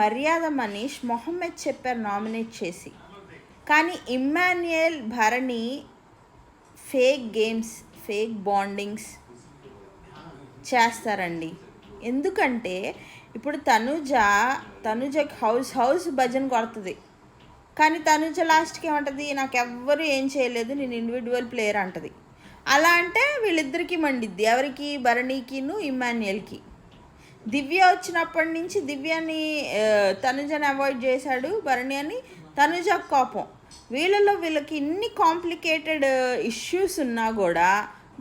మర్యాద మనీష్ మొహమ్మద్ చెప్పారు నామినేట్ చేసి. కానీ Immanuel Bharani fake games, fake bondings చేస్తారండి. ఎందుకంటే ఇప్పుడు తనుజకి హౌస్ భజన కొడుతుంది. కానీ తనుజ లాస్ట్కి ఏమంటుంది, నాకు ఎవ్వరు ఏం చేయలేదు, నేను ఇండివిజువల్ ప్లేయర్ అంటది. అలా అంటే వీళ్ళిద్దరికీ మండిద్ది. ఎవరికి? భరణికిను ఇమ్మాన్యుయల్కి. దివ్య వచ్చినప్పటి నుంచి దివ్యని తనుజని అవాయిడ్ చేశాడు భరణి అని తనుజకు కోపం. వీళ్ళకి ఇన్ని కాంప్లికేటెడ్ ఇష్యూస్ ఉన్నా కూడా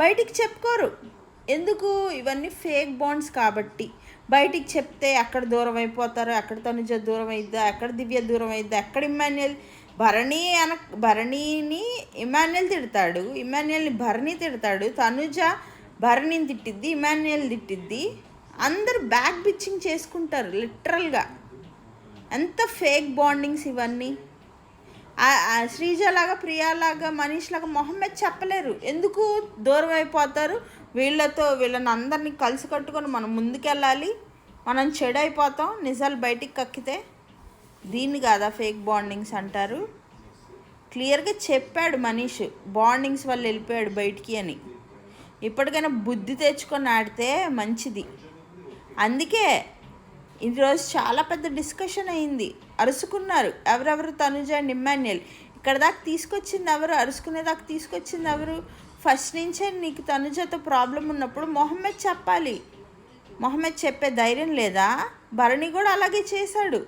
బయటికి చెప్పుకోరు. ఎందుకు? ఇవన్నీ ఫేక్ బాండ్స్ కాబట్టి. బయటికి చెప్తే ఎక్కడ దూరం అయిపోతారో, ఎక్కడ తనుజ దూరం అయిద్దా, ఎక్కడ దివ్య దూరం అయిద్దా, ఎక్కడ ఇమ్మాన్యుయల్. భరణిని ఇమ్మాన్యుయల్ తిడతాడు, ఇమ్మాన్యుయల్ని భరణి తిడతాడు, తనుజ భరణిని తిట్టిద్ది, ఇమ్మాన్యుయల్ తిట్టిద్ది. అందరు బ్యాక్ బిచ్చింగ్ చేసుకుంటారు లిటరల్గా. ఎంత ఫేక్ బాండింగ్స్ ఇవన్నీ. శ్రీజలాగా, ప్రియాలాగా, మనీష్ లాగా మొహమ్మద్ చెప్పలేరు. ఎందుకు? దూరం అయిపోతారు. వీళ్ళని అందరినీ కలిసి కట్టుకొని మనం ముందుకెళ్ళాలి, మనం చెడైపోతాం నిజాలు బయటికి కక్కితే. దీన్ని కాదా ఫేక్ బాండింగ్స్ అంటారు? క్లియర్గా చెప్పాడు మనీష్, బాండింగ్స్ వల్ల వెళ్ళిపోయాడు బయటికి అని. ఇప్పటికైనా బుద్ధి తెచ్చుకొని ఆడితే మంచిది. అందుకే ఈరోజు చాలా పెద్ద డిస్కషన్ అయింది. అరుచుకున్నారు ఎవరెవరు, తనుజ అండ్ ఇమ్మాన్యుయల్. ఇక్కడ దాకా తీసుకొచ్చింది ఎవరు? అరుచుకునేదాకా తీసుకొచ్చింది ఎవరు? ఫస్ట్ నుంచే నీకు తనుజతో ప్రాబ్లం ఉన్నప్పుడు మొహమ్మద్ చెప్పాలి. మొహమ్మద్ చెప్పే ధైర్యం లేదా? భరణి కూడా అలాగే చేశాడు.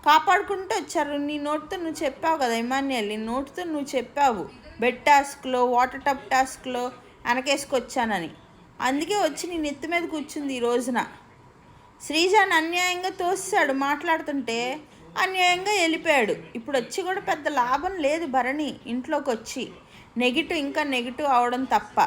కాపాడుకుంటూ వచ్చారు. నీ నోటితో నువ్వు చెప్పావు కదా ఇమ్మాన్యుయల్, నీ నోటితో నువ్వు చెప్పావు బెడ్ టాస్క్లో, వాటర్ టబ్ టాస్క్లో వెనకేసుకొచ్చానని. అందుకే వచ్చి నీ నెత్తి మీద కూర్చుంది ఈ రోజున. శ్రీజాని అన్యాయంగా తోసాడు మాట్లాడుతుంటే, అన్యాయంగా వెళ్ళిపోయాడు. ఇప్పుడు వచ్చి కూడా పెద్ద లాభం లేదు భరణి ఇంట్లోకి వచ్చి. నెగిటివ్ ఇంకా నెగిటివ్ అవడం తప్ప.